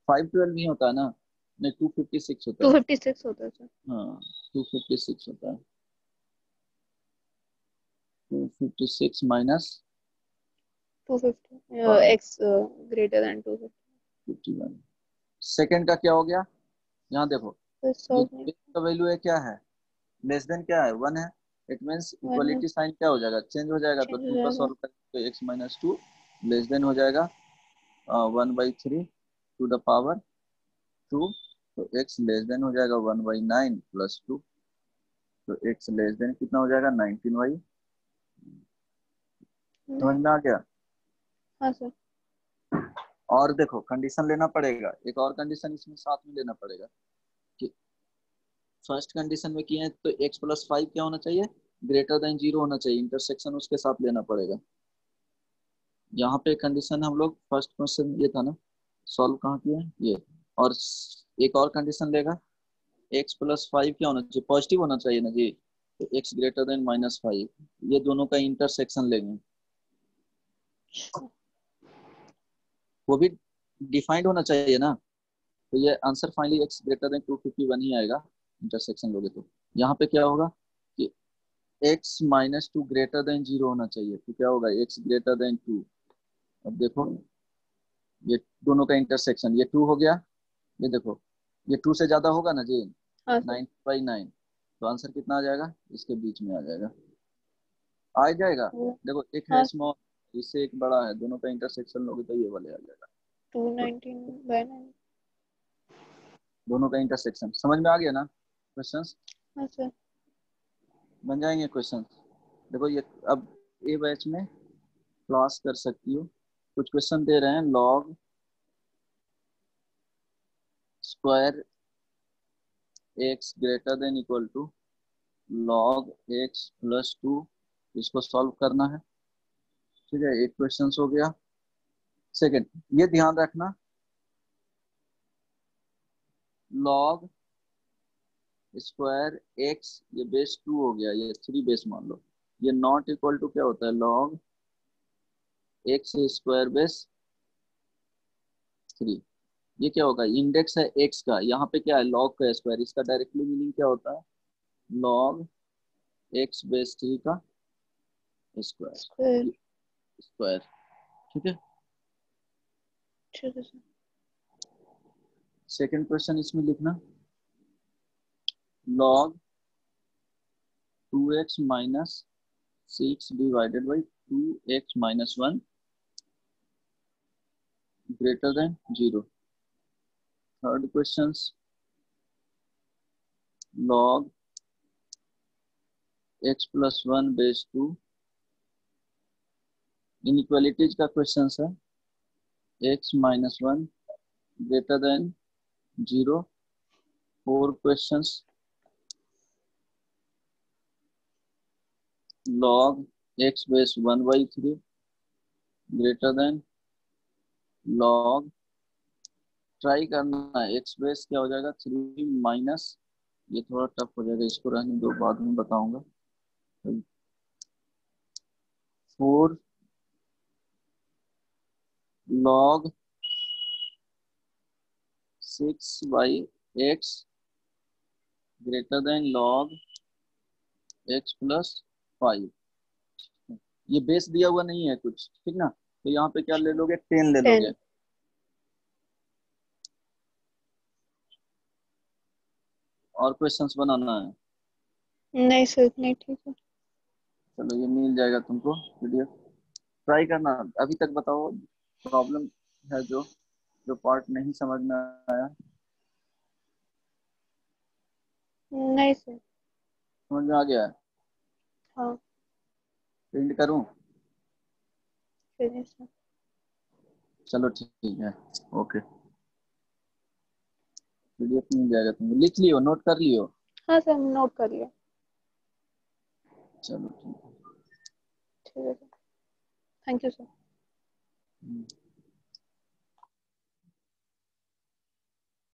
512 नहीं होता है ना, नहीं 256 होता है, 256 होता है सर। हाँ 256 होता है, 256 minus 250 5, x greater then 250। 51। Second का क्या हो गया, यहाँ देखो, तो ये सॉल्व नहीं जो का वैल्यू है क्या है, लेस देन क्या है, 1 है, इट मीन्स 1 है, इक्वलिटी साइन क्या हो जाएगा, चेंज हो जाएगा, तो चेंज हो 2 का जाएगा। सॉल्व करेंगे तो x माइनस 2 लेस देन हो जाएगा 1/3 टू द पावर 2, तो x लेस देन हो जाएगा 1/9 प्लस 2, तो x लेस देन कितना हो जाएगा 19y। समझ में आ गया? हाँ सर। और देखो कंडीशन लेना पड़ेगा, एक और कंडीशन इसमें साथ में लेना पड़ेगा कि फर्स्ट कंडीशन में किए हैं तो x+5 क्या होना चाहिए, ग्रेटर देन 0 होना चाहिए, इंटरसेक्शन उसके साथ लेना पड़ेगा। यहाँ पे कंडीशन हम लोग फर्स्ट क्वेश्चन ये था ना, सॉल्व कहाँ किए हैं ये, और एक और कंडीशन लेगा x+5 क्या होना चाहिए, पॉजिटिव होना चाहिए ना जी, तो x ग्रेटर देन -5, ये दोनों का इंटरसेक्शन लेंगे, वो भी डिफाइंड होना चाहिए ना, तो ये answer finally x greater then 251 ही आएगा, इंटरसेक्शन लोगे तो। यहाँ पे क्या होगा कि x -2 ग्रेटर देन 0 होना चाहिए, तो क्या होगा x ग्रेटर देन 2। अब देखो ये दोनों का इंटरसेक्शन, ये 2 हो गया, ये देखो ये 2 से ज्यादा होगा ना जी, हाँ सर। 9/9, तो आंसर कितना आ जाएगा, इसके बीच में आ जाएगा, आ जाएगा। देखो एक है हाँ। स्मॉल, इससे एक बड़ा है, दोनों का इंटरसेक्शन लोगे तो ये वाले आ जाएगा। 219/9। दोनों का इंटरसेक्शन समझ में आ गया ना? क्वेश्चंस हाँ सर। बन जाएंगे क्वेश्चंस। देखो ये अब ए बैच में क्लास कर सकती हो, कुछ क्वेश्चन दे रहे हैं, log square x greater than equal to log x+2, इसको सॉल्व करना है। ठीक है, एक क्वेश्चन हो गया। सेकंड, ये ध्यान रखना, लॉग स्क्वायर एक्स, ये बेस 2 हो गया, ये 3 बेस मान लो, ये नॉट इक्वल टू क्या होता है, लॉग एक्स स्क्वायर बेस 3। ये क्या होगा, इंडेक्स है एक्स का, यहाँ पे क्या है लॉग का स्क्वायर, इसका डायरेक्टली मीनिंग क्या होता है, लॉग एक्स बेस 3 का स्क्वायर। Square, square. ठीक है, ठीक है सर। सेकंड क्वेश्चन इसमें लिखना, log 2x - 6 divided by 2x - 1 greater than 0। Third question, log x+1 base 2, inequalities का क्वेश्चन है, x-1 greater than 0। Four questions, log x base 1/3 greater than log, try करना है, x बेस क्या हो जाएगा 3 minus, ये थोड़ा टफ हो जाएगा, इसको रहने दो, बाद में बताऊंगा। 4 log 6/x greater than log x+5। ये बेस दिया हुआ नहीं है कुछ, ठीक ना, तो यहाँ पे क्या ले लोगे, 10 ले 10। लोगे। और क्वेश्चंस बनाना है, नहीं सर, नहीं, ठीक है। चलो ये मिल जाएगा तुमको पीडीएफ, ट्राई करना। अभी तक बताओ प्रॉब्लम है जो जो पार्ट नहीं समझ में आया, नहीं सर। समझ में आ गया है, हाँ। प्रिंट करूं? ठीक है सर। चलो ठीक है, ओके, पीडीएफ मिल जाएगा तुमको, लिख लियो, नोट कर लियो। हाँ सर, नोट कर लिया। चलो ठीक ठीक है सर। Thank you sir. है।